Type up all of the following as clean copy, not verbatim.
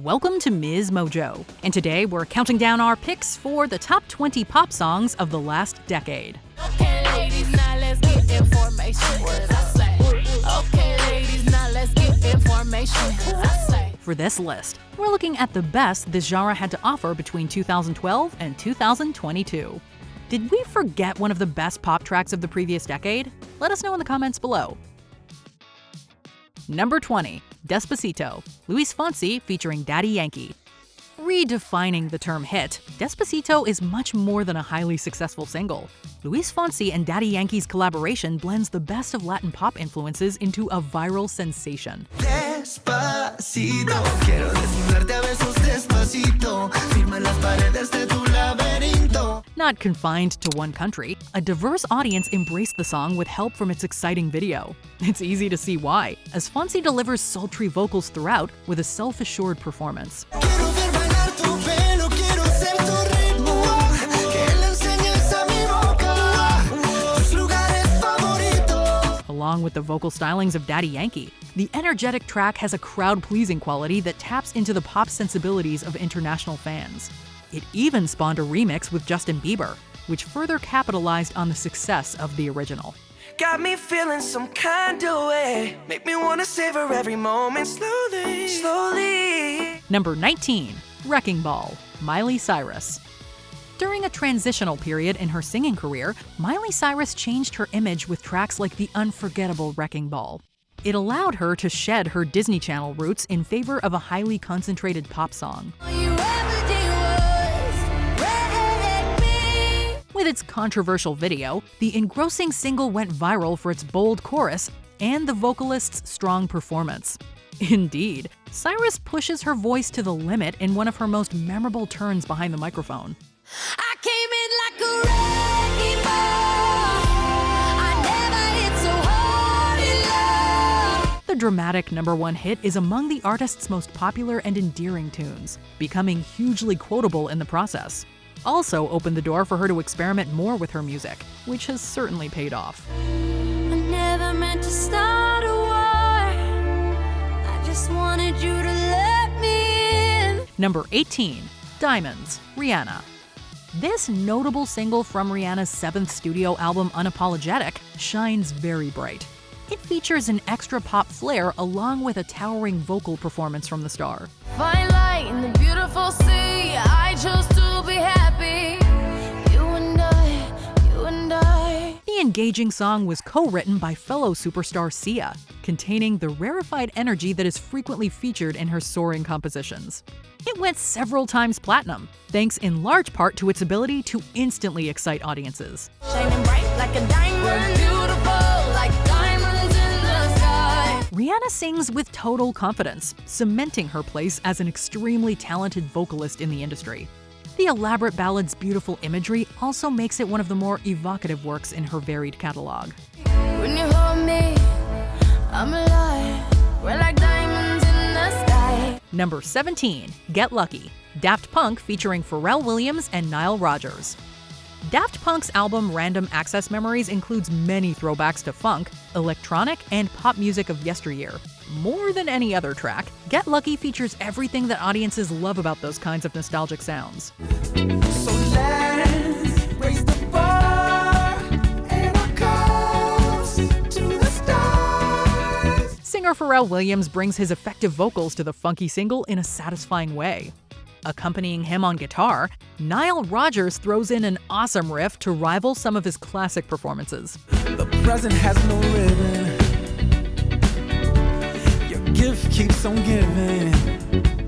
Welcome to MsMojo, and today we're counting down our picks for the top 20 pop songs of the last decade. Okay, ladies, now let's get information. Okay, ladies, now let's get information. For this list, we're looking at the best this genre had to offer between 2012 and 2022. Did we forget one of the best pop tracks of the previous decade? Let us know in the comments below. Number 20, Despacito, Luis Fonsi featuring Daddy Yankee. Redefining the term hit, Despacito is much more than a highly successful single. Luis Fonsi and Daddy Yankee's collaboration blends the best of Latin pop influences into a viral sensation. Despacito, quiero desnudarte a besos despacito, firma las paredes de tu laberinto. Not confined to one country, a diverse audience embraced the song with help from its exciting video. It's easy to see why, as Fonsi delivers sultry vocals throughout with a self-assured performance. Along with the vocal stylings of Daddy Yankee, the energetic track has a crowd-pleasing quality that taps into the pop sensibilities of international fans. It even spawned a remix with Justin Bieber, which further capitalized on the success of the original. Got me feeling some kind of way, make me wanna savor every moment slowly, slowly. Number 19, Wrecking Ball, Miley Cyrus. During a transitional period in her singing career, Miley Cyrus changed her image with tracks like the unforgettable Wrecking Ball. It allowed her to shed her Disney Channel roots in favor of a highly concentrated pop song. With its controversial video, the engrossing single went viral for its bold chorus and the vocalist's strong performance. Indeed, Cyrus pushes her voice to the limit in one of her most memorable turns behind the microphone. I came in like a wrecking ball. I never hit so hard in love. The dramatic #1 hit is among the artist's most popular and endearing tunes, becoming hugely quotable in the process. Also opened the door for her to experiment more with her music, which has certainly paid off. I never meant to start a war. I just wanted you to let me in. Number 18, Diamonds, Rihanna. This notable single from Rihanna's 7th studio album Unapologetic shines very bright. It features an extra pop flair along with a towering vocal performance from the star. Fine light in the beautiful sea. I chose to be happy. You and I. The engaging song was co-written by fellow superstar Sia, containing the rarefied energy that is frequently featured in her soaring compositions. It went several times platinum, thanks in large part to its ability to instantly excite audiences. Shining bright like a diamond. We're beautiful like diamonds in the sky. Rihanna sings with total confidence, cementing her place as an extremely talented vocalist in the industry. The elaborate ballad's beautiful imagery also makes it one of the more evocative works in her varied catalog. When you hold me, I'm alive. We're like diamonds in the sky. Number 17, Get Lucky, Daft Punk featuring Pharrell Williams and Nile Rodgers. Daft Punk's album Random Access Memories includes many throwbacks to funk, electronic, and pop music of yesteryear. More than any other track, Get Lucky features everything that audiences love about those kinds of nostalgic sounds. So let's raise the bar and our cups to the stars. Singer Pharrell Williams brings his effective vocals to the funky single in a satisfying way. Accompanying him on guitar, Nile Rodgers throws in an awesome riff to rival some of his classic performances. The present has no ribbon. Your gift keeps on giving.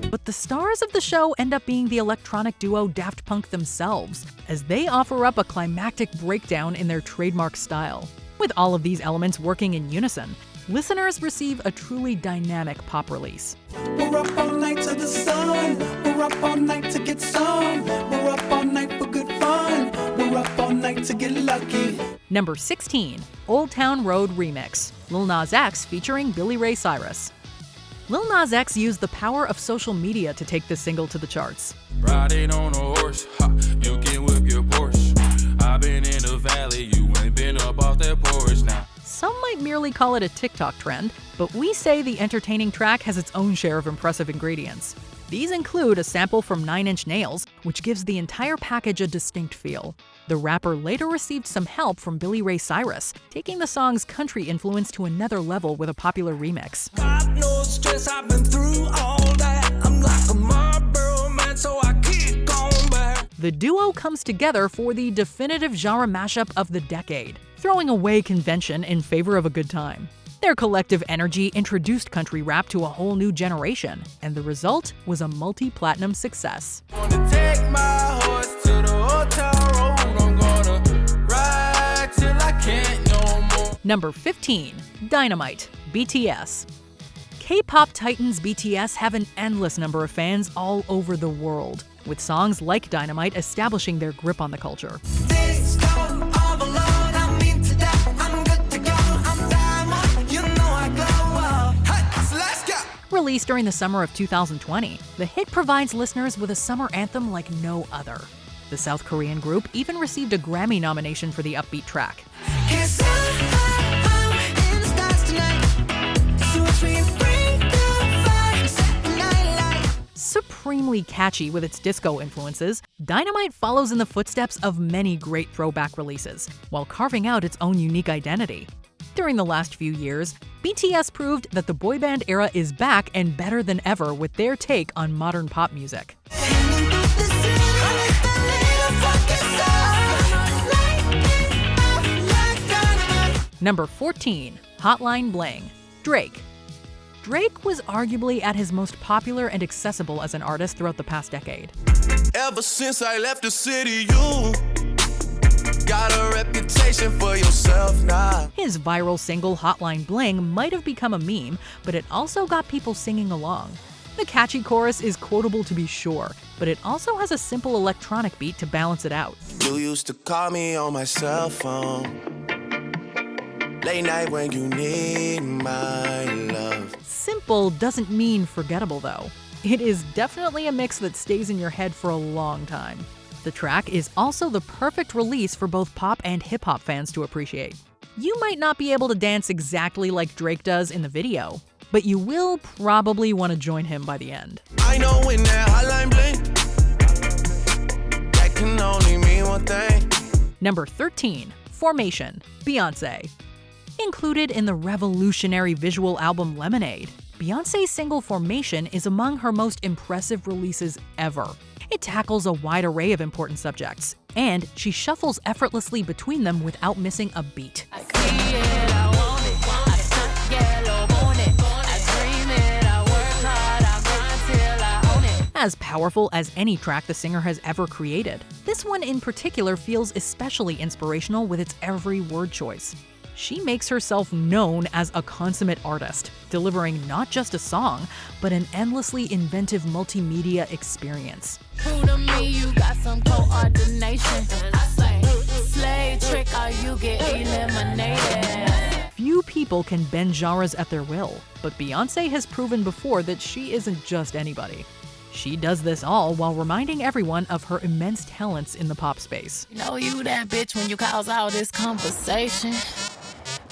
But the stars of the show end up being the electronic duo Daft Punk themselves, as they offer up a climactic breakdown in their trademark style. With all of these elements working in unison, listeners receive a truly dynamic pop release. We're up all night to the sun. We're up all night to get some. We're up all night for good fun. We're up all night to get lucky. Number 16, Old Town Road Remix, Lil Nas X featuring Billy Ray Cyrus. Lil Nas X used the power of social media to take this single to the charts. Riding on a horse, you can whip your Porsche. I've been in the valley, you ain't been up off that porch now. Some might merely call it a TikTok trend, but we say the entertaining track has its own share of impressive ingredients. These include a sample from 9 Inch Nails, which gives the entire package a distinct feel. The rapper later received some help from Billy Ray Cyrus, taking the song's country influence to another level with a popular remix. Got no stress, I've been through all that. I'm like a Marlboro man, so I keep going back. The duo comes together for the definitive genre mashup of the decade, throwing away convention in favor of a good time. Their collective energy introduced country rap to a whole new generation, and the result was a multi-platinum success. Wanna take my horse to the hotel road. I'm gonna ride till I can't no more. Number 15. Dynamite, BTS. K-pop titans BTS have an endless number of fans all over the world, with songs like Dynamite establishing their grip on the culture. This time all alone, I'm into that. I'm good to go. I'm diamond, you know I glow up. Hey, so let's go. Released during the summer of 2020, the hit provides listeners with a summer anthem like no other. The South Korean group even received a Grammy nomination for the upbeat track. Yes, I'm in the stars tonight. So it's we bring the fire, set the night light. Supremely catchy with its disco influences, Dynamite follows in the footsteps of many great throwback releases, while carving out its own unique identity. During the last few years, BTS proved that the boy band era is back and better than ever with their take on modern pop music. Number 14. Hotline Bling, Drake. Drake was arguably at his most popular and accessible as an artist throughout the past decade. Ever since I left the city, you got a reputation for yourself now. His viral single Hotline Bling might have become a meme, but it also got people singing along. The catchy chorus is quotable to be sure, but it also has a simple electronic beat to balance it out. You used to call me on my cell phone, late night when you need my love. Simple doesn't mean forgettable though. It is definitely a mix that stays in your head for a long time. The track is also the perfect release for both pop and hip-hop fans to appreciate. You might not be able to dance exactly like Drake does in the video, but you will probably want to join him by the end. I know when that hotline bling, that can only mean one thing. Number 13. Formation, Beyoncé. Included in the revolutionary visual album Lemonade, Beyoncé's single Formation is among her most impressive releases ever. It tackles a wide array of important subjects, and she shuffles effortlessly between them without missing a beat. As powerful as any track the singer has ever created, this one in particular feels especially inspirational with its every word choice. She makes herself known as a consummate artist, delivering not just a song, but an endlessly inventive multimedia experience. Prove to me you got some coordination. I say, slay trick or you get eliminated. Few people can bend genres at their will, but Beyoncé has proven before that she isn't just anybody. She does this all while reminding everyone of her immense talents in the pop space. You know you that bitch when you cause all this conversation.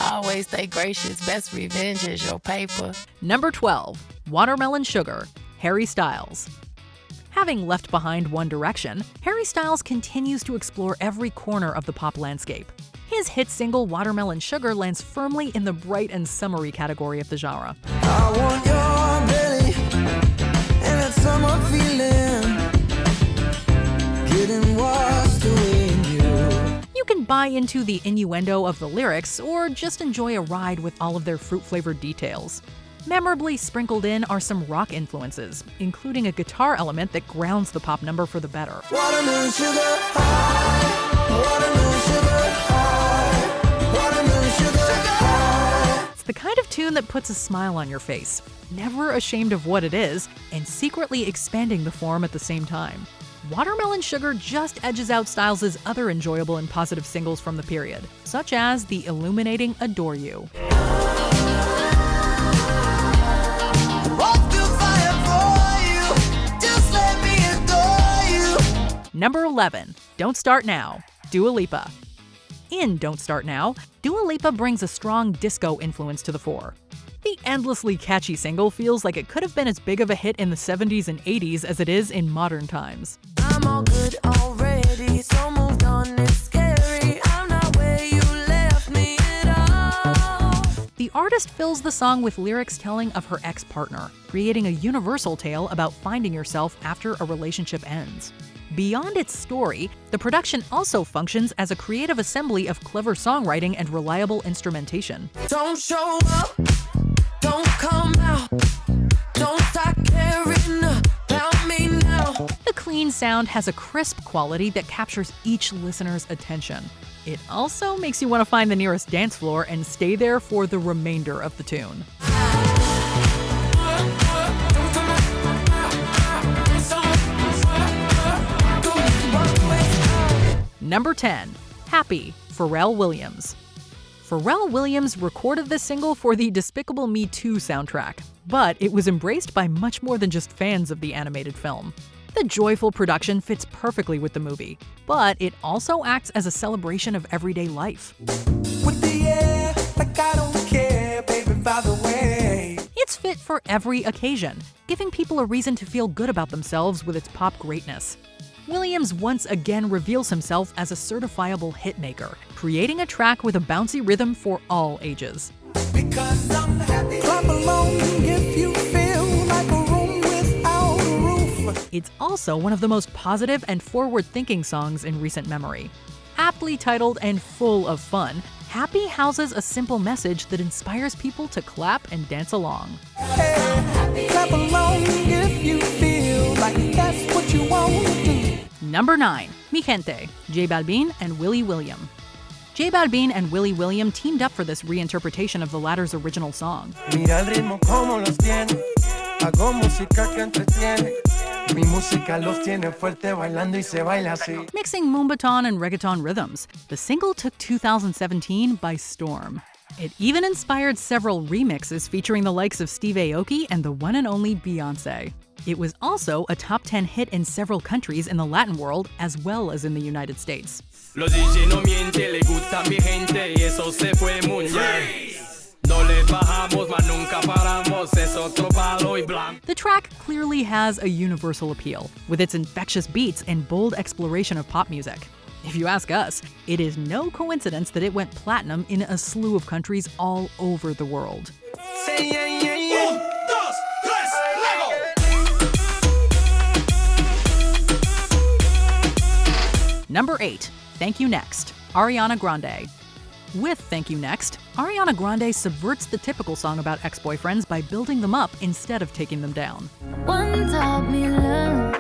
Always stay gracious, best revenge is your paper. Number 12. Watermelon Sugar, Harry Styles. Having left behind One Direction, Harry Styles continues to explore every corner of the pop landscape. His hit single Watermelon Sugar lands firmly in the bright and summery category of the genre. I want your belly and that summer feeling, getting washed away in you. You can buy into the innuendo of the lyrics or just enjoy a ride with all of their fruit-flavored details. Memorably sprinkled in are some rock influences, including a guitar element that grounds the pop number for the better. Watermelon sugar high, watermelon sugar high, watermelon sugar high. It's the kind of tune that puts a smile on your face, never ashamed of what it is, and secretly expanding the form at the same time. Watermelon Sugar just edges out Styles' other enjoyable and positive singles from the period, such as the illuminating Adore You. Walk through fire for you, just let me adore you. Number 11. Don't Start Now, Dua Lipa. In Don't Start Now, Dua Lipa brings a strong disco influence to the fore. The endlessly catchy single feels like it could have been as big of a hit in the 70s and 80s as it is in modern times. I'm all good already, so moved on, it's scary. I'm not where you left me at all. The artist fills the song with lyrics telling of her ex-partner, creating a universal tale about finding yourself after a relationship ends. Beyond its story, the production also functions as a creative assembly of clever songwriting and reliable instrumentation. Don't show up, don't come out, don't start caring about me now. The clean sound has a crisp quality that captures each listener's attention. It also makes you want to find the nearest dance floor and stay there for the remainder of the tune. Number 10. Happy, Pharrell Williams. Pharrell Williams recorded this single for the Despicable Me 2 soundtrack, but it was embraced by much more than just fans of the animated film. The joyful production fits perfectly with the movie, but it also acts as a celebration of everyday life. With the air, like I don't care, baby, by the way. It's fit for every occasion, giving people a reason to feel good about themselves with its pop greatness. Williams once again reveals himself as a certifiable hitmaker, creating a track with a bouncy rhythm for all ages. Because I'm happy. Clap along if you feel like a room without a roof. It's also one of the most positive and forward-thinking songs in recent memory. Aptly titled and full of fun, Happy houses a simple message that inspires people to clap and dance along. Hey, clap along if you feel like that's what you want to do. Number 9. Mi Gente, J Balvin and Willy William. J Balvin and Willy William teamed up for this reinterpretation of the latter's original song. Mira el ritmo como los tiene, hago música que entretiene. Mi música los tiene fuerte bailando y se baila así. Mixing Moombaton and reggaeton rhythms, the single took 2017 by storm. It even inspired several remixes featuring the likes of Steve Aoki and the one and only Beyoncé. It was also a top 10 hit in several countries in the Latin world as well as in the United States. Los DJ no miente, le gusta mi gente y eso se fue muy bien. No le bajamos, mas nunca paramos, es otro palo y blanco. The track clearly has a universal appeal, with its infectious beats and bold exploration of pop music. If you ask us, it is no coincidence that it went platinum in a slew of countries all over the world. Say yeah, yeah, yeah. Number 8. Thank You Next, Ariana Grande. With Thank You Next, Ariana Grande subverts the typical song about ex-boyfriends by building them up instead of taking them down. One taught me love,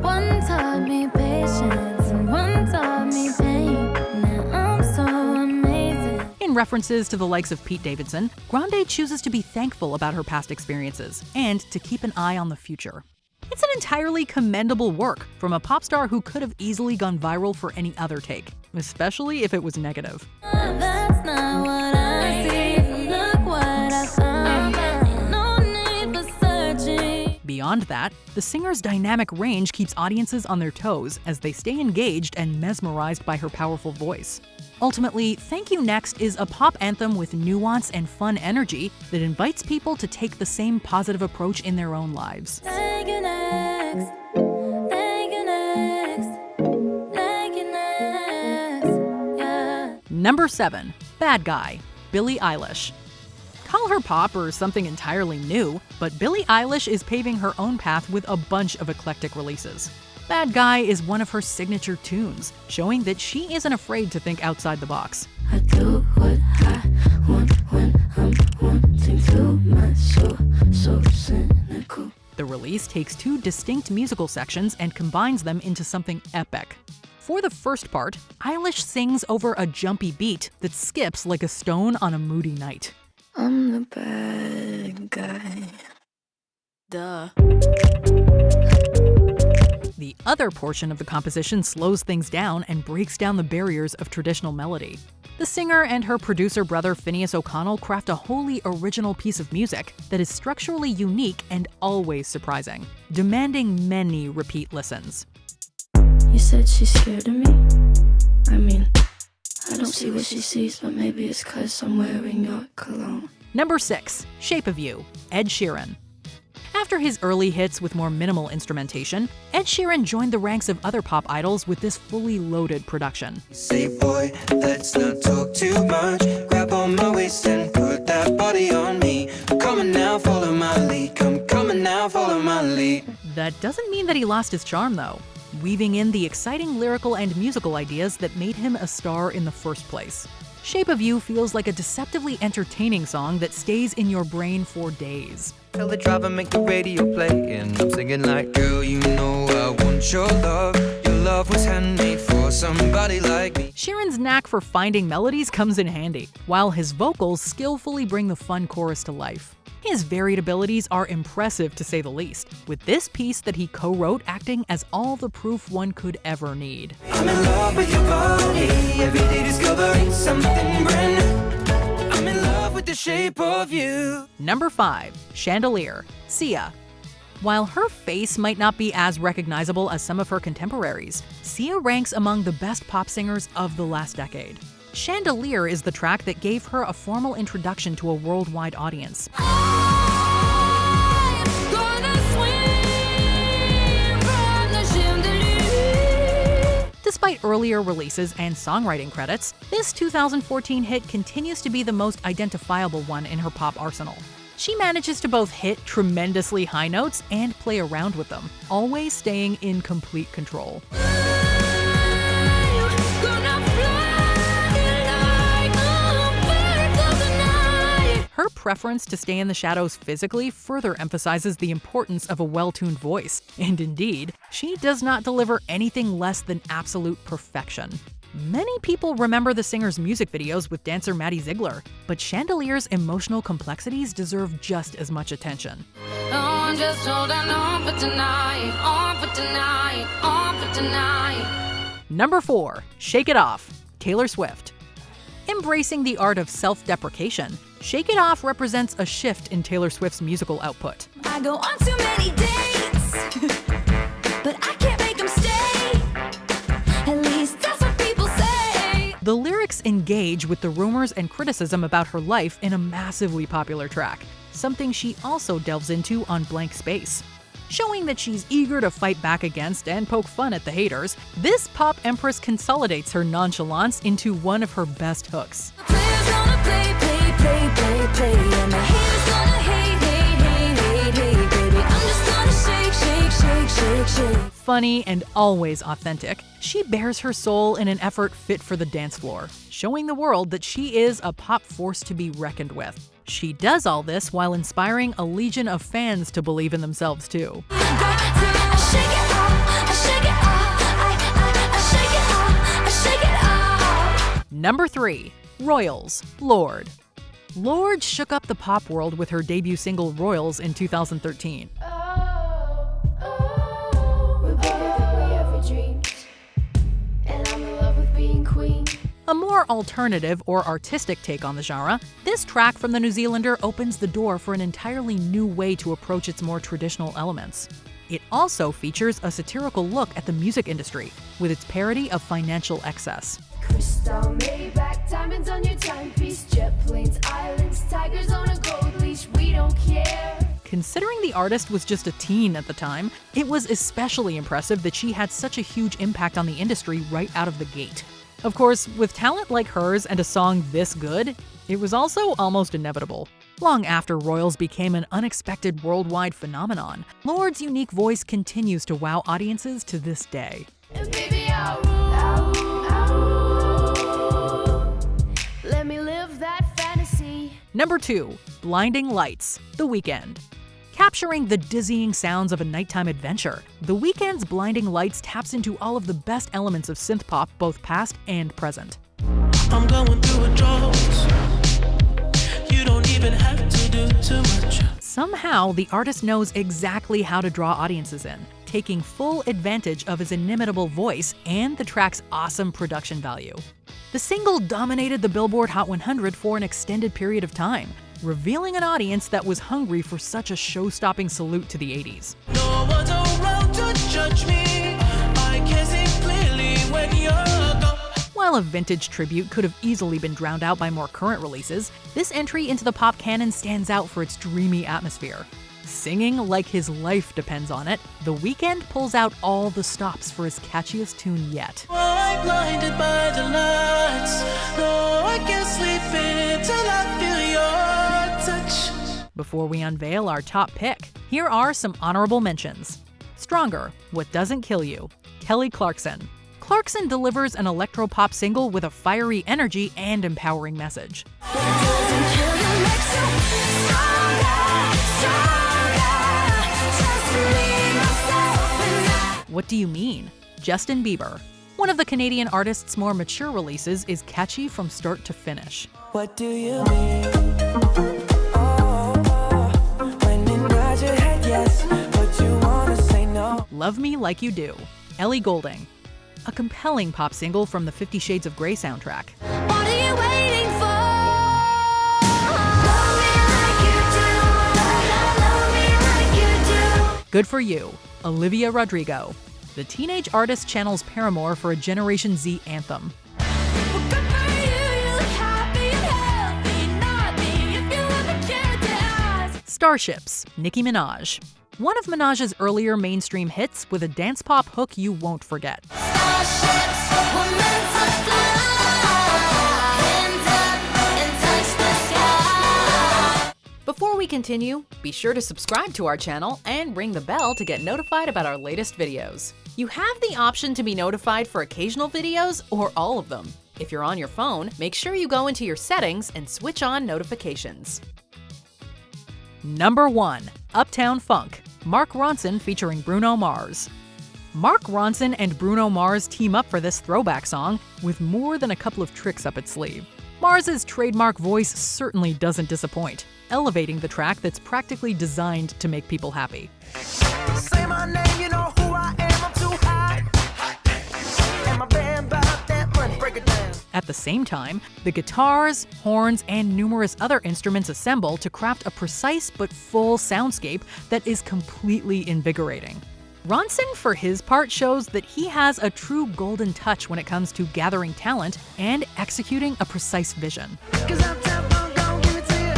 one taught me patience, and one taught me pain. Now I'm so amazing. In references to the likes of Pete Davidson, Grande chooses to be thankful about her past experiences and to keep an eye on the future. It's an entirely commendable work from a pop star who could have easily gone viral for any other take, especially if it was negative. That's not what I see. Look what I found. No need for searching. Beyond that, the singer's dynamic range keeps audiences on their toes as they stay engaged and mesmerized by her powerful voice. Ultimately, Thank You Next is a pop anthem with nuance and fun energy that invites people to take the same positive approach in their own lives. Thank you next. Thank you next. Thank you next. Yeah. Number 7. Bad Guy, Billie Eilish. Call her pop or something entirely new, but Billie Eilish is paving her own path with a bunch of eclectic releases. Bad Guy is one of her signature tunes, showing that she isn't afraid to think outside the box. I do what I want when I'm wanting too much, so cynical. The release takes 2 distinct musical sections and combines them into something epic. For the first part, Eilish sings over a jumpy beat that skips like a stone on a moody night. I'm the bad guy. Duh. The other portion of the composition slows things down and breaks down the barriers of traditional melody. The singer and her producer brother Phineas O'Connell craft a wholly original piece of music that is structurally unique and always surprising, demanding many repeat listens. You said she's scared of me? I mean, I don't see what she sees, but maybe it's 'cause I'm wearing your cologne. Number 6. Shape of You, Ed Sheeran. After his early hits with more minimal instrumentation, Ed Sheeran joined the ranks of other pop idols with this fully loaded production. Say boy, let's not talk too much. Grab on my waist and put that body on me. Come on now, follow my lead. Come on now, follow my lead. That doesn't mean that he lost his charm though, weaving in the exciting lyrical and musical ideas that made him a star in the first place. Shape of You feels like a deceptively entertaining song that stays in your brain for days. Tell the driver, make the radio play, and I'm singing like, girl, you know I want your love. Your love was handmade for somebody like me. Sheeran's knack for finding melodies comes in handy, while his vocals skillfully bring the fun chorus to life. His varied abilities are impressive to say the least, with this piece that he co-wrote acting as all the proof one could ever need. I'm in love with your body, every day discovering something brand new. I'm in love with the shape of you. Number 5. Chandelier, Sia. While her face might not be as recognizable as some of her contemporaries, Sia ranks among the best pop singers of the last decade. Chandelier is the track that gave her a formal introduction to a worldwide audience. Despite earlier releases and songwriting credits, this 2014 hit continues to be the most identifiable one in her pop arsenal. She manages to both hit tremendously high notes and play around with them, always staying in complete control. Her preference to stay in the shadows physically further emphasizes the importance of a well-tuned voice, and indeed, she does not deliver anything less than absolute perfection. Many people remember the singer's music videos with dancer Maddie Ziegler, but Chandelier's emotional complexities deserve just as much attention. Oh, just holding on for tonight, on for tonight, on for tonight. Number 4. Shake It Off, Taylor Swift. Embracing the art of self-deprecation, Shake It Off represents a shift in Taylor Swift's musical output. I go on too many dates, but I can't make them stay. At least that's what people say. The lyrics engage with the rumors and criticism about her life in a massively popular track, something she also delves into on Blank Space. Showing that she's eager to fight back against and poke fun at the haters, this pop empress consolidates her nonchalance into one of her best hooks. The players gonna play, play, play, play, play, and the haters gonna hate, hate, hate, hate, hate, baby. I'm just gonna shake, shake, shake, shake, shake. Funny and always authentic, she bears her soul in an effort fit for the dance floor, showing the world that she is a pop force to be reckoned with. She does all this while inspiring a legion of fans to believe in themselves too. Number 3. Royals, Lorde. Lorde shook up the pop world with her debut single Royals in 2013. A more alternative or artistic take on the genre, this track from the New Zealander opens the door for an entirely new way to approach its more traditional elements. It also features a satirical look at the music industry, with its parody of financial excess. Crystal Maybach, diamonds on your timepiece, jet planes, islands, tigers on a gold leash, we don't care. Considering the artist was just a teen at the time, it was especially impressive that she had such a huge impact on the industry right out of the gate. Of course, with talent like hers and a song this good, it was also almost inevitable. Long after Royals became an unexpected worldwide phenomenon, Lorde's unique voice continues to wow audiences to this day. And baby, I'll let me live that fantasy. Number 2. Blinding Lights, The Weeknd. Capturing the dizzying sounds of a nighttime adventure, The Weeknd's Blinding Lights taps into all of the best elements of synth pop, both past and present. I'm going through a drought. You don't even have to do too much. Somehow, the artist knows exactly how to draw audiences in, taking full advantage of his inimitable voice and the track's awesome production value. The single dominated the Billboard Hot 100 for an extended period of time, revealing an audience that was hungry for such a show-stopping salute to the 80s. No one's around to judge me. I can see clearly when you're gone. While a vintage tribute could have easily been drowned out by more current releases, this entry into the pop canon stands out for its dreamy atmosphere. Singing like his life depends on it, The Weeknd pulls out all the stops for his catchiest tune yet. I'm blinded by the lights. No, I can't sleep until I feel your touch. Before we unveil our top pick, here are some honorable mentions. Stronger, What Doesn't Kill You, Kelly Clarkson. Clarkson delivers an electro-pop single with a fiery energy and empowering message. What Do You Mean? Justin Bieber. One of the Canadian artist's more mature releases is catchy from start to finish. What do you mean? When you nod your head yes, but you wanna say no. Love Me Like You Do, Ellie Goulding. A compelling pop single from the 50 Shades of Grey soundtrack. What are you waiting for? Love me like you do. Love me like you do. Good For You, Olivia Rodrigo. The teenage artist channels Paramore for a Generation Z anthem. Well, good for you. You look happy and healthy. Not me if you ever cared to ask. Starships, Nicki Minaj. One of Minaj's earlier mainstream hits with a dance pop hook you won't forget. Starships were meant to fly. Hands up and touch the sky. Before we continue, be sure to subscribe to our channel and ring the bell to get notified about our latest videos. You have the option to be notified for occasional videos or all of them. If you're on your phone, make sure you go into your settings and switch on notifications. Number 1. Uptown Funk, Mark Ronson featuring Bruno Mars. Mark Ronson and Bruno Mars team up for this throwback song with more than a couple of tricks up its sleeve. Mars's trademark voice certainly doesn't disappoint, elevating the track that's practically designed to make people happy. Say my name, you know who I am. I'm too hot. And my band bought that money. Break it down. At the same time, the guitars, horns, and numerous other instruments assemble to craft a precise but full soundscape that is completely invigorating. Ronson, for his part, shows that he has a true golden touch when it comes to gathering talent and executing a precise vision. 'Cause Uptown Funk gon' give it to you.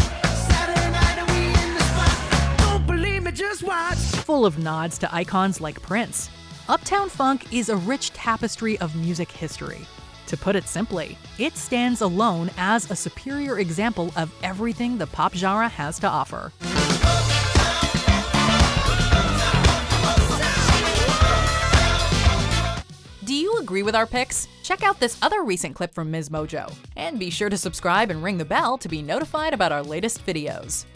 Saturday night and we in the spot. Don't believe me, just watch. Full of nods to icons like Prince, Uptown Funk is a rich tapestry of music history. To put it simply, it stands alone as a superior example of everything the pop genre has to offer. Do you agree with our picks? Check out this other recent clip from MsMojo. And be sure to subscribe and ring the bell to be notified about our latest videos.